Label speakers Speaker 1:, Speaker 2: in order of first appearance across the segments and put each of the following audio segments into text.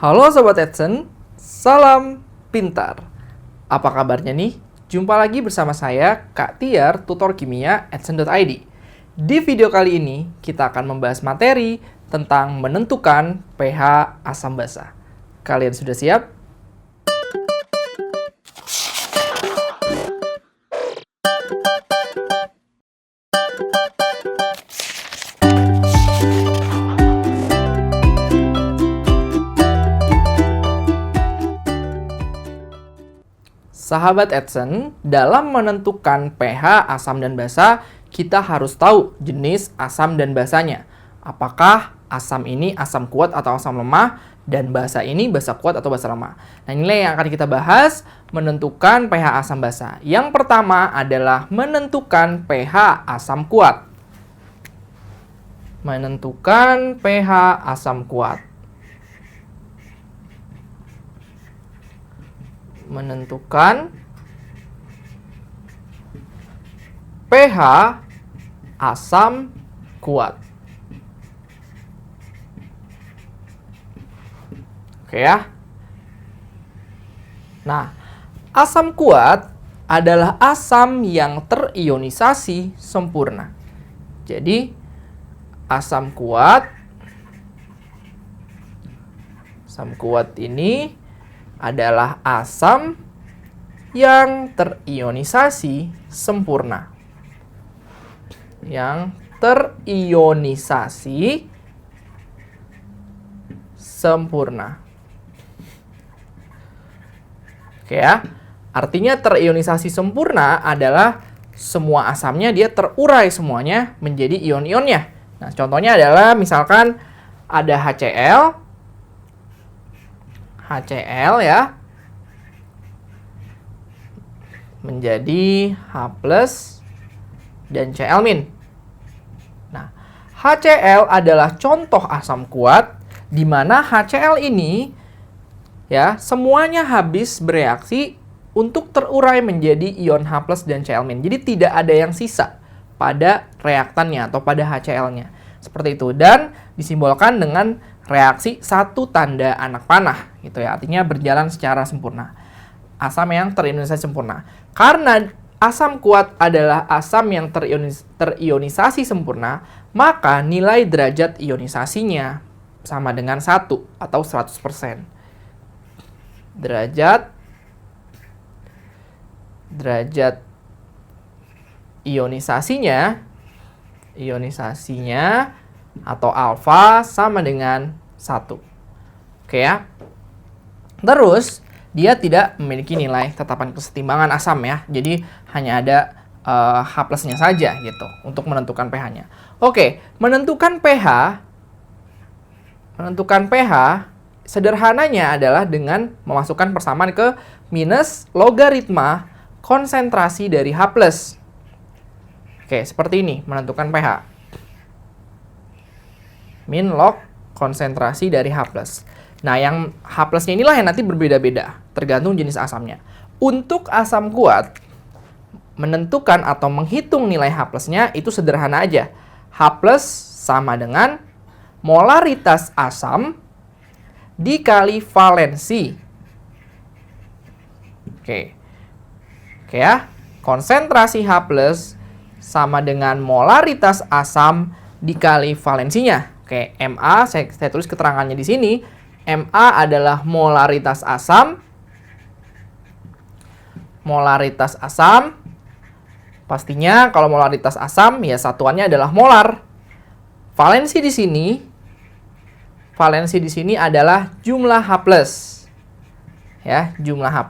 Speaker 1: Halo Sobat Edson, salam pintar. Apa kabarnya nih? Jumpa lagi bersama saya, Kak Tiar, tutor kimia Edson.id. Di video kali ini, kita akan membahas materi tentang menentukan pH asam basa. Kalian sudah siap? Sahabat Edson, dalam menentukan pH asam dan basa, kita harus tahu jenis asam dan basanya. Apakah asam ini asam kuat atau asam lemah, dan basa ini basa kuat atau basa lemah. Nah, inilah yang akan kita bahas, menentukan pH asam basa. Yang pertama adalah menentukan pH asam kuat. Menentukan pH asam kuat. Menentukan pH asam kuat. Oke ya. Nah, asam kuat adalah asam yang terionisasi sempurna. Jadi, asam kuat ini adalah asam yang terionisasi sempurna. Yang terionisasi sempurna. Oke ya. Artinya terionisasi sempurna adalah semua asamnya dia terurai semuanya menjadi ion-ionnya. Nah, contohnya adalah misalkan ada HCl ya, menjadi H+ dan Cl-. Nah, HCl adalah contoh asam kuat di mana HCl ini ya semuanya habis bereaksi untuk terurai menjadi ion H+ dan Cl-. Jadi tidak ada yang sisa pada reaktannya atau pada HCl-nya. Seperti itu, dan disimbolkan dengan reaksi satu tanda anak panah gitu ya. Artinya berjalan secara sempurna. Asam yang terionisasi sempurna. Karena asam kuat adalah asam yang terionisasi sempurna, maka nilai derajat ionisasinya sama dengan 1 atau 100%. Derajat ionisasinya atau alfa sama dengan 1. Oke ya. Terus, dia tidak memiliki nilai tetapan kesetimbangan asam ya. Jadi, hanya ada H+-nya saja gitu untuk menentukan pH-nya. Oke, menentukan pH sederhananya adalah dengan memasukkan persamaan ke minus logaritma konsentrasi dari H+. Oke, seperti ini menentukan pH. Min log konsentrasi dari H+. Nah, yang H+-nya inilah yang nanti berbeda-beda, tergantung jenis asamnya. Untuk asam kuat, menentukan atau menghitung nilai H+-nya itu sederhana aja. H+ sama dengan molaritas asam dikali valensi. Oke ya, konsentrasi H+ sama dengan molaritas asam dikali valensinya. Oke, Ma, saya tulis keterangannya di sini. Ma adalah molaritas asam. Molaritas asam. Pastinya kalau molaritas asam, ya satuannya adalah molar. Valensi di sini adalah jumlah H+. Ya, jumlah H+.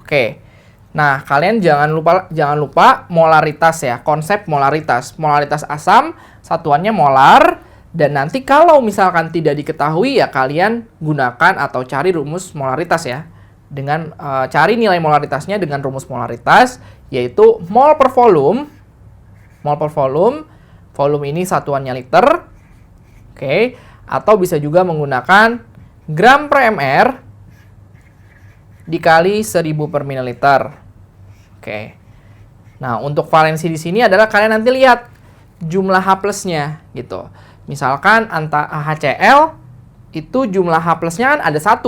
Speaker 1: Oke. Nah, kalian jangan lupa molaritas ya, konsep molaritas. Molaritas asam satuannya molar, dan nanti kalau misalkan tidak diketahui ya kalian gunakan atau cari rumus molaritas ya. Dengan cari nilai molaritasnya dengan rumus molaritas, yaitu mol per volume. Mol per volume, volume ini satuannya liter. Oke, atau bisa juga menggunakan gram per mR dikali 1000 per mililiter. Oke. Nah, untuk valensi di sini adalah kalian nanti lihat jumlah H+-nya gitu. Misalkan HCl itu jumlah H plusnya kan ada 1.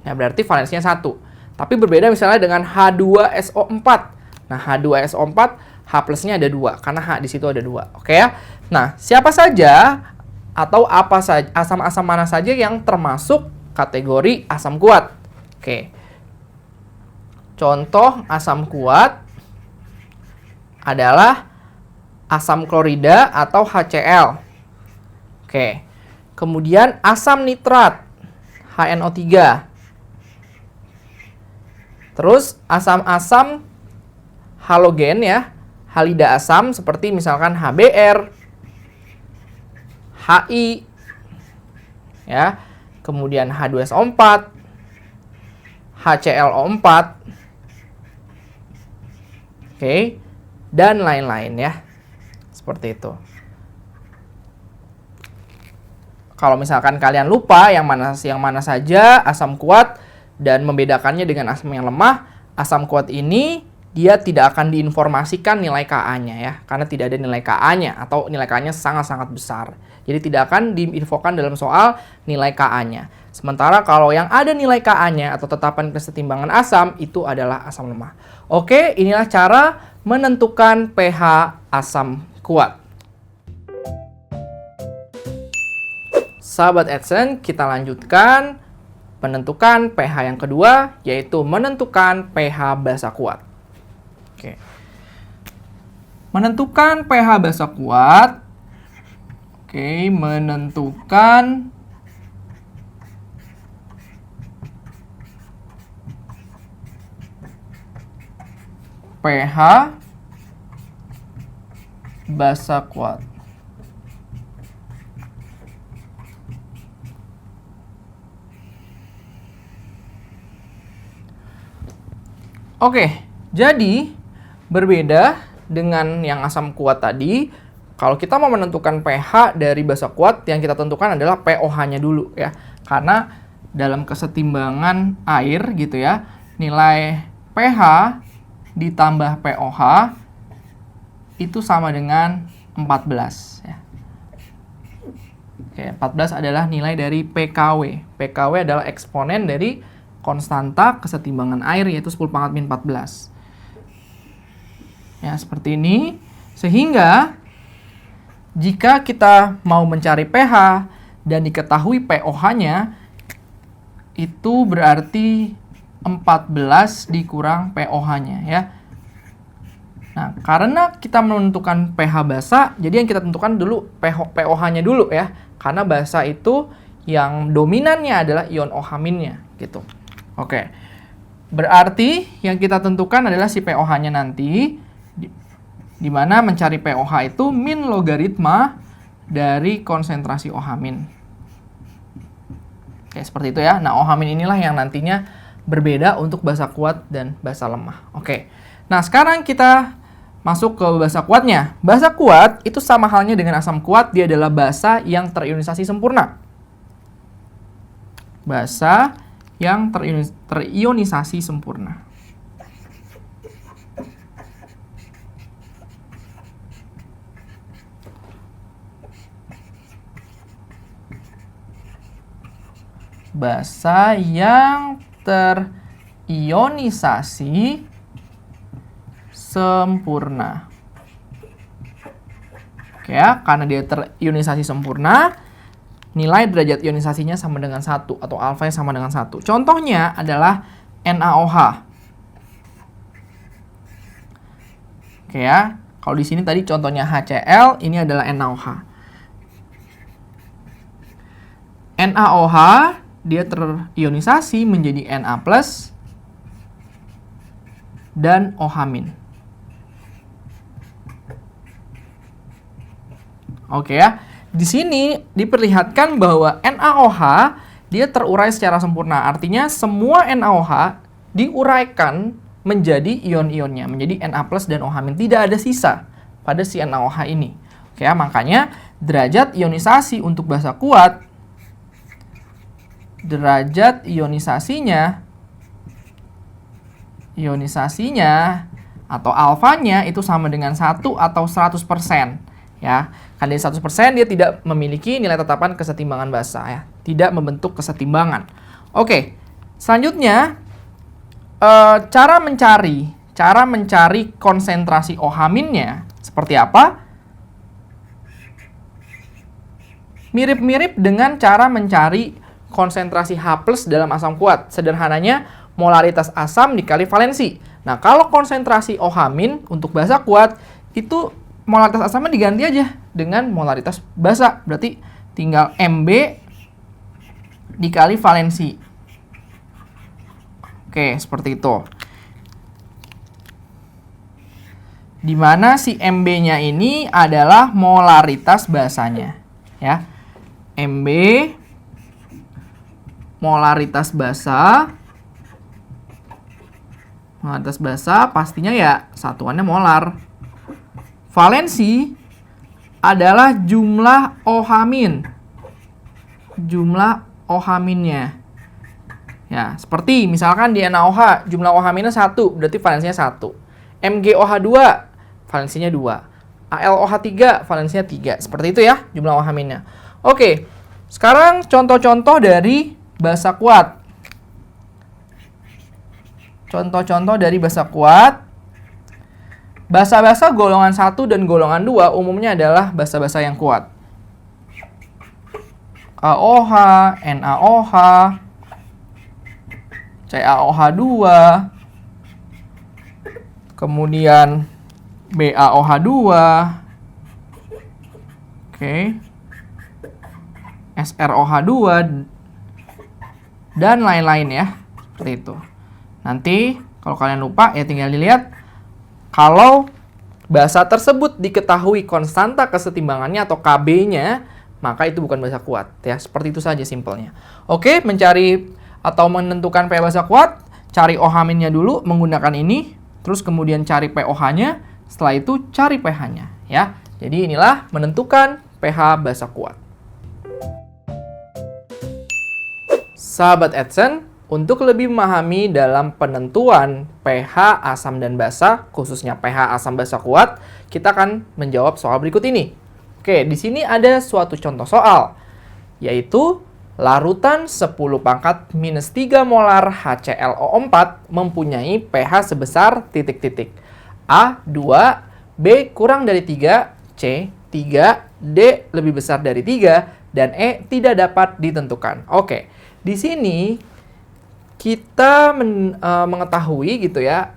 Speaker 1: Ya, berarti valensinya 1. Tapi berbeda misalnya dengan H2SO4. Nah, H2SO4, H plusnya ada 2, karena H di situ ada 2. Oke ya? Nah, siapa saja atau apa saja, asam-asam mana saja yang termasuk kategori asam kuat? Oke. Contoh asam kuat adalah asam klorida atau HCl. Oke. Kemudian asam nitrat, HNO3. Terus asam-asam halogen ya, halida asam seperti misalkan HBr, HI, ya, kemudian H2SO4, HClO4, oke, dan lain-lain ya, seperti itu. Kalau misalkan kalian lupa yang mana saja asam kuat dan membedakannya dengan asam yang lemah, asam kuat ini dia tidak akan diinformasikan nilai Ka-nya ya, karena tidak ada nilai Ka-nya atau nilai Ka-nya sangat-sangat besar. Jadi tidak akan diinfokan dalam soal nilai Ka-nya. Sementara kalau yang ada nilai Ka-nya atau tetapan kesetimbangan asam itu adalah asam lemah. Oke, inilah cara menentukan pH asam kuat. Sahabat Edson, kita lanjutkan menentukan pH yang kedua, yaitu menentukan pH basa kuat. Oke. Menentukan pH basa kuat. Oke, menentukan pH basa kuat. Oke, jadi berbeda dengan yang asam kuat tadi. Kalau kita mau menentukan pH dari basa kuat, yang kita tentukan adalah pOH-nya dulu ya. Karena dalam kesetimbangan air gitu ya, nilai pH ditambah pOH itu sama dengan 14 ya. Oke, 14 adalah nilai dari PKW. PKW adalah eksponen dari konstanta kesetimbangan air, yaitu 10⁻⁴. Ya, seperti ini. Sehingga jika kita mau mencari pH dan diketahui pOH-nya, itu berarti 14 dikurang pOH-nya ya. Nah, karena kita menentukan pH basa, jadi yang kita tentukan dulu pOH-nya dulu ya. Karena basa itu yang dominannya adalah ion OH-nya gitu. Oke. Berarti yang kita tentukan adalah si pOH-nya nanti, di mana mencari pOH itu min logaritma dari konsentrasi OH-. Oke, seperti itu ya. Nah, OH- inilah yang nantinya berbeda untuk basa kuat dan basa lemah. Oke. Nah, sekarang kita masuk ke basa kuatnya. Basa kuat itu sama halnya dengan asam kuat, dia adalah basa yang terionisasi sempurna. Basa yang terionisasi sempurna. Basa yang terionisasi sempurna. Oke ya, karena dia terionisasi sempurna, nilai derajat ionisasinya sama dengan 1 atau alfanya sama dengan 1. Contohnya adalah NaOH. Oke ya, kalau di sini tadi contohnya HCl, ini adalah NaOH. NaOH dia terionisasi menjadi Na+ dan OH-. Oke ya. Di sini diperlihatkan bahwa NaOH dia terurai secara sempurna. Artinya semua NaOH diuraikan menjadi ion-ionnya, menjadi Na+ dan OH-. Tidak ada sisa pada si NaOH ini. Oke ya, makanya derajat ionisasi untuk basa kuat, derajat ionisasinya atau alfanya itu sama dengan 1 atau 100%. Ya, kandida 100% dia tidak memiliki nilai tetapan kesetimbangan basa ya, tidak membentuk kesetimbangan. Oke, selanjutnya cara mencari konsentrasi OH-nya seperti apa? Mirip-mirip dengan cara mencari konsentrasi H+ dalam asam kuat. Sederhananya, molaritas asam dikali valensi. Nah, kalau konsentrasi OH- untuk basa kuat, itu molaritas asamnya diganti aja dengan molaritas basa. Berarti tinggal Mb dikali valensi. Oke, seperti itu. Di mana si Mb-nya ini adalah molaritas basanya. Ya. Mb molaritas basa. Molaritas basa pastinya ya satuannya molar. Valensi adalah jumlah OH-. Jumlah OH-nya. Ya, seperti misalkan di NaOH, jumlah OH- 1, berarti valensinya 1. MgOH2, valensinya 2. AlOH3, valensinya 3. Seperti itu ya, jumlah OH-nya. Oke, sekarang contoh-contoh dari basa kuat. Contoh-contoh dari basa kuat. Basa-basa golongan 1 dan golongan 2 umumnya adalah basa-basa yang kuat. KOH, NaOH, CaOH2, kemudian BaOH2, oke, SrOH2, dan lain-lain ya, seperti itu. Nanti kalau kalian lupa ya tinggal dilihat. Kalau basa tersebut diketahui konstanta kesetimbangannya atau Kb-nya, maka itu bukan basa kuat ya. Seperti itu saja simpelnya. Oke, mencari atau menentukan pH basa kuat, cari OH-nya dulu menggunakan ini, terus kemudian cari pOH-nya, setelah itu cari pH-nya ya. Jadi inilah menentukan pH basa kuat. Sahabat Edson, untuk lebih memahami dalam penentuan pH asam dan basa, khususnya pH asam basa kuat, kita akan menjawab soal berikut ini. Oke, di sini ada suatu contoh soal, yaitu larutan 10 pangkat minus 3 molar HClO4 mempunyai pH sebesar titik-titik. A, 2, B kurang dari 3, C, 3, D lebih besar dari 3, dan E tidak dapat ditentukan. Oke, di sini kita mengetahui gitu ya,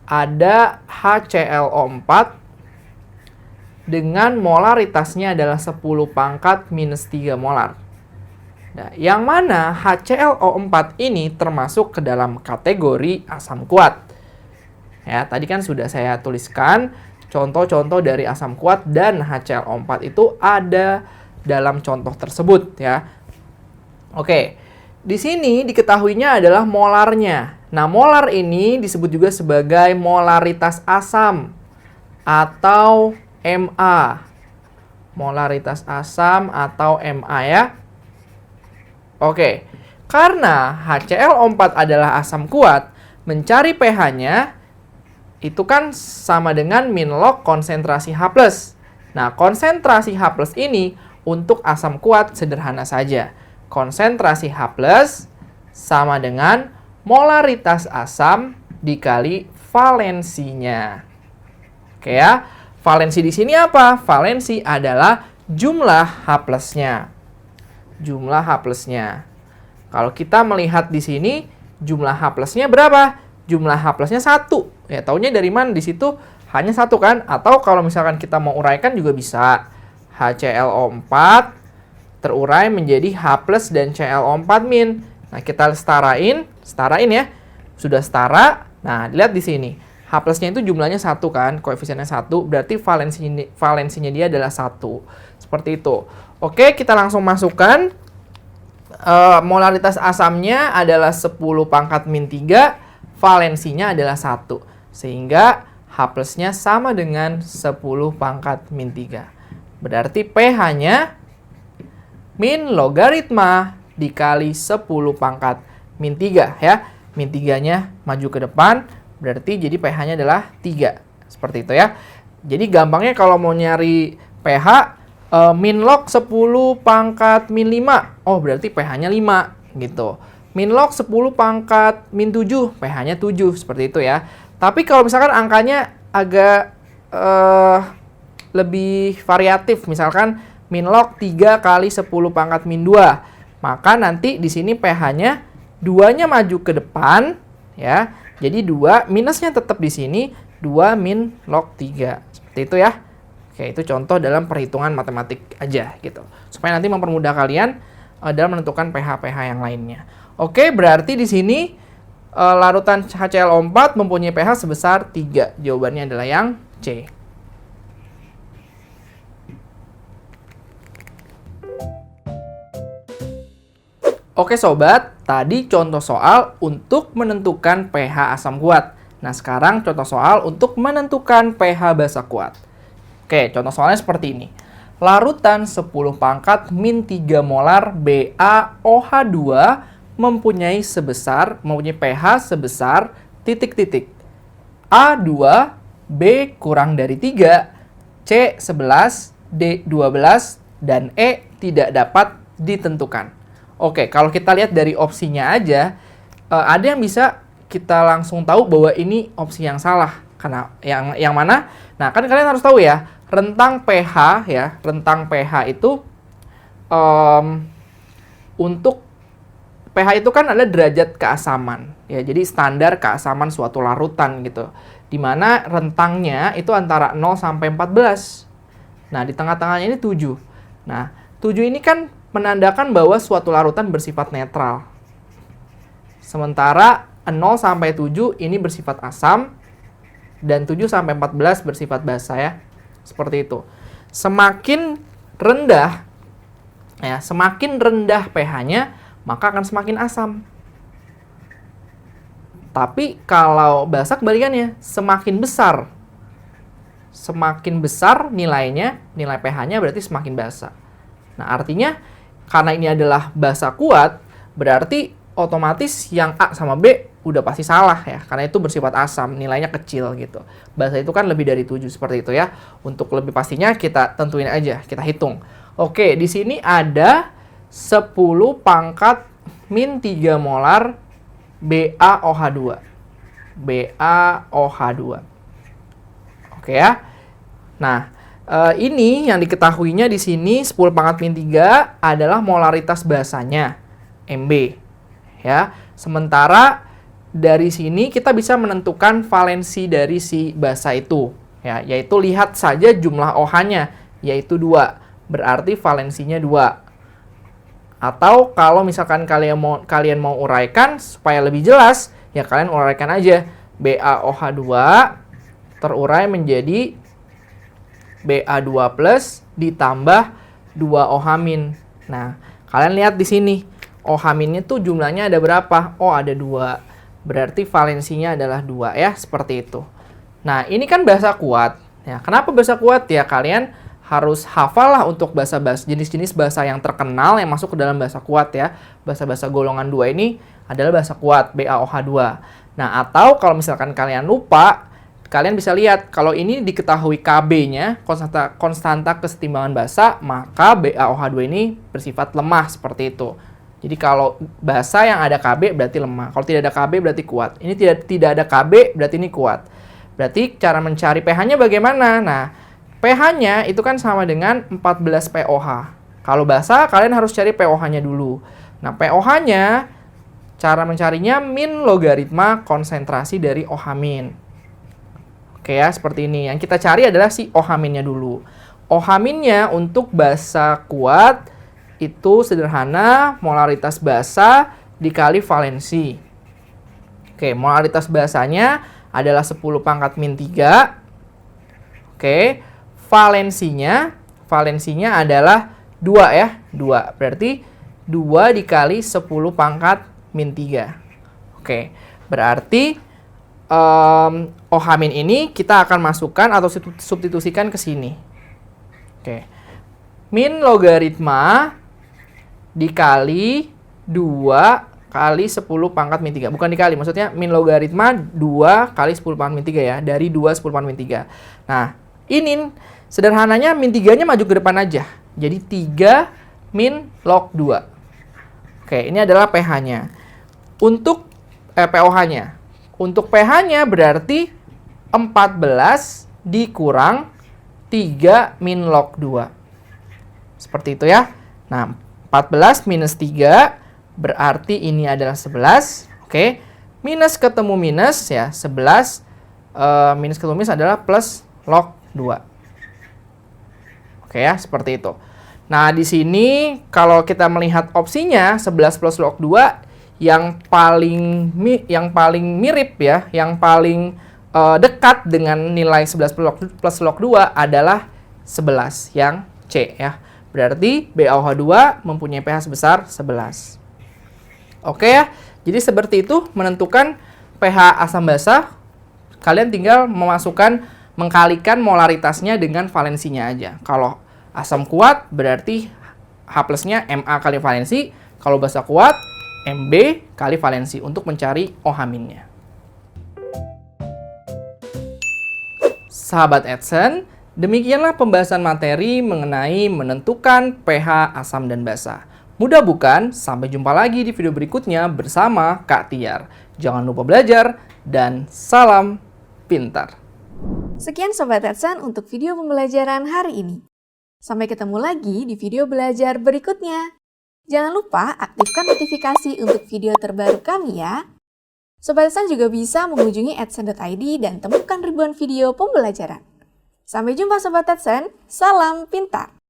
Speaker 1: ada HClO4 dengan molaritasnya adalah 10 pangkat minus 3 molar. Nah, yang mana HClO4 ini termasuk ke dalam kategori asam kuat. Ya, tadi kan sudah saya tuliskan contoh-contoh dari asam kuat dan HClO4 itu ada dalam contoh tersebut ya. Oke. Di sini diketahuinya adalah molarnya. Nah, molar ini disebut juga sebagai molaritas asam atau Ma. Molaritas asam atau Ma ya. Oke, karena HClO4 adalah asam kuat, mencari pH-nya itu kan sama dengan min log konsentrasi H+. Nah, konsentrasi H+ ini untuk asam kuat sederhana saja. Konsentrasi H+ sama dengan molaritas asam dikali valensinya. Oke ya. Valensi di sini apa? Valensi adalah jumlah H+-nya. Jumlah H+-nya. Kalau kita melihat di sini jumlah H+-nya berapa? Jumlah H+-nya 1. Ya, taunya dari mana? Di situ hanya 1 kan? Atau kalau misalkan kita mau uraikan juga bisa. HClO4 terurai menjadi H+ dan ClO4-. Nah, kita setarain ya. Sudah setara. Nah, lihat di sini. H+-nya itu jumlahnya 1 kan, koefisiennya 1, berarti valensinya dia adalah 1. Seperti itu. Oke, kita langsung masukkan. Molaritas asamnya adalah 10 pangkat min 3, valensinya adalah 1. Sehingga H+-nya sama dengan 10 pangkat min 3. Berarti pH-nya min logaritma dikali 10 pangkat min 3 ya. Min 3-nya maju ke depan, berarti jadi pH-nya adalah 3. Seperti itu ya. Jadi gampangnya kalau mau nyari pH min log 10 pangkat min 5. Oh, berarti pH-nya 5 gitu. Min log 10 pangkat min 7, pH-nya 7, seperti itu ya. Tapi kalau misalkan angkanya agak lebih variatif, misalkan min log 3 kali 10 pangkat min 2, maka nanti di sini pH-nya 2-nya maju ke depan ya. Jadi 2 minusnya tetap di sini 2 min log 3. Seperti itu ya. Oke, itu contoh dalam perhitungan matematik aja gitu. Supaya nanti mempermudah kalian dalam menentukan pH-pH yang lainnya. Oke, berarti di sini larutan HCl O4 mempunyai pH sebesar 3. Jawabannya adalah yang C. Oke sobat, tadi contoh soal untuk menentukan pH asam kuat. Nah sekarang contoh soal untuk menentukan pH basa kuat. Oke, contoh soalnya seperti ini. Larutan 10 pangkat min 3 molar BaOH2 mempunyai pH sebesar titik-titik. A2, B kurang dari 3, C 11, D 12, dan E tidak dapat ditentukan. Oke, kalau kita lihat dari opsinya aja, ada yang bisa kita langsung tahu bahwa ini opsi yang salah. Karena yang mana? Nah, kan kalian harus tahu ya, rentang pH ya, rentang pH itu untuk pH itu kan adalah derajat keasaman ya. Jadi standar keasaman suatu larutan gitu. Dimana rentangnya itu antara 0 sampai 14. Nah, di tengah-tengahnya ini 7. Nah, 7 ini kan menandakan bahwa suatu larutan bersifat netral. Sementara 0 sampai 7 ini bersifat asam dan 7 sampai 14 bersifat basa ya. Seperti itu. Semakin rendah ya, semakin rendah pH-nya maka akan semakin asam. Tapi kalau basa kebalikannya, semakin besar nilainya, nilai pH-nya berarti semakin basa. Nah, artinya karena ini adalah basa kuat, berarti otomatis yang A sama B udah pasti salah ya, karena itu bersifat asam, nilainya kecil gitu. Basa itu kan lebih dari 7 seperti itu ya. Untuk lebih pastinya kita tentuin aja, kita hitung. Oke, di sini ada 10 pangkat min 3 molar BaOH2. BaOH2. Oke ya. Nah, ini yang diketahuinya di sini 10 pangkat min 3 adalah molaritas basanya, Mb. Ya. Sementara dari sini kita bisa menentukan valensi dari si basa itu, ya, yaitu lihat saja jumlah OH-nya, yaitu 2. Berarti valensinya 2. Atau kalau misalkan kalian mau uraikan supaya lebih jelas, ya kalian uraikan aja BaOH2 terurai menjadi Ba2 plus ditambah 2OH-. Nah, kalian lihat di sini. OH-nya tuh jumlahnya ada berapa? Oh, ada 2. Berarti valensinya adalah 2 ya, seperti itu. Nah, ini kan basa kuat. Ya, kenapa basa kuat? Ya, kalian harus hafal lah untuk basa-basa jenis-jenis basa yang terkenal yang masuk ke dalam basa kuat ya. Basa-basa golongan 2 ini adalah basa kuat, BaOH2. Nah, atau kalau misalkan kalian lupa, kalian bisa lihat, kalau ini diketahui Kb-nya, konstanta kesetimbangan basa, maka BaOH2 ini bersifat lemah, seperti itu. Jadi kalau basa yang ada Kb berarti lemah. Kalau tidak ada Kb berarti kuat. Ini tidak ada Kb berarti ini kuat. Berarti cara mencari pH-nya bagaimana? Nah, pH-nya itu kan sama dengan 14 pOH. Kalau basa, kalian harus cari pOH-nya dulu. Nah, pOH-nya, cara mencarinya min logaritma konsentrasi dari OH-. Oke ya, seperti ini. Yang kita cari adalah si OH-nya dulu. OH-nya untuk basa kuat itu sederhana, molaritas basa dikali valensi. Oke, molaritas basanya adalah 10 pangkat min 3. Oke, valensinya adalah 2 ya, 2. Berarti 2 dikali 10 pangkat min 3. Oke, berarti OH- ini kita akan masukkan atau substitusikan ke sini. Oke. Min logaritma dikali 2 kali 10 pangkat min 3. Bukan dikali, maksudnya min logaritma 2 kali 10 pangkat min 3 ya. Dari 2 10 pangkat min 3. Nah, ini Sederhananya min 3-nya maju ke depan aja. Jadi 3 min log 2. Oke, ini adalah pH-nya. Untuk pOH-nya. Untuk pH-nya berarti 14 dikurang 3 min log 2. Seperti itu ya. Nah, 14 minus 3 berarti ini adalah 11. Oke. Minus ketemu minus ya, 11 minus ketemu minus adalah plus log 2. Oke ya, seperti itu. Nah, di sini kalau kita melihat opsinya 11 plus log 2 yang paling mirip ya, yang paling dekat dengan nilai 11 plus log 2 adalah 11 yang C ya. Berarti BaOH2 mempunyai pH sebesar 11. Oke ya, jadi seperti itu menentukan pH asam basa. Kalian tinggal mengkalikan molaritasnya dengan valensinya aja. Kalau asam kuat berarti H plusnya Ma kali valensi. Kalau basa kuat, Mb kali valensi untuk mencari OH-nya. Sahabat Edson, demikianlah pembahasan materi mengenai menentukan pH asam dan basa. Mudah bukan? Sampai jumpa lagi di video berikutnya bersama Kak Tiar. Jangan lupa belajar dan salam pintar.
Speaker 2: Sekian Sobat Edson untuk video pembelajaran hari ini. Sampai ketemu lagi di video belajar berikutnya. Jangan lupa aktifkan notifikasi untuk video terbaru kami ya. Sobat Edson juga bisa mengunjungi edson.id dan temukan ribuan video pembelajaran. Sampai jumpa Sobat Edson, salam pintar!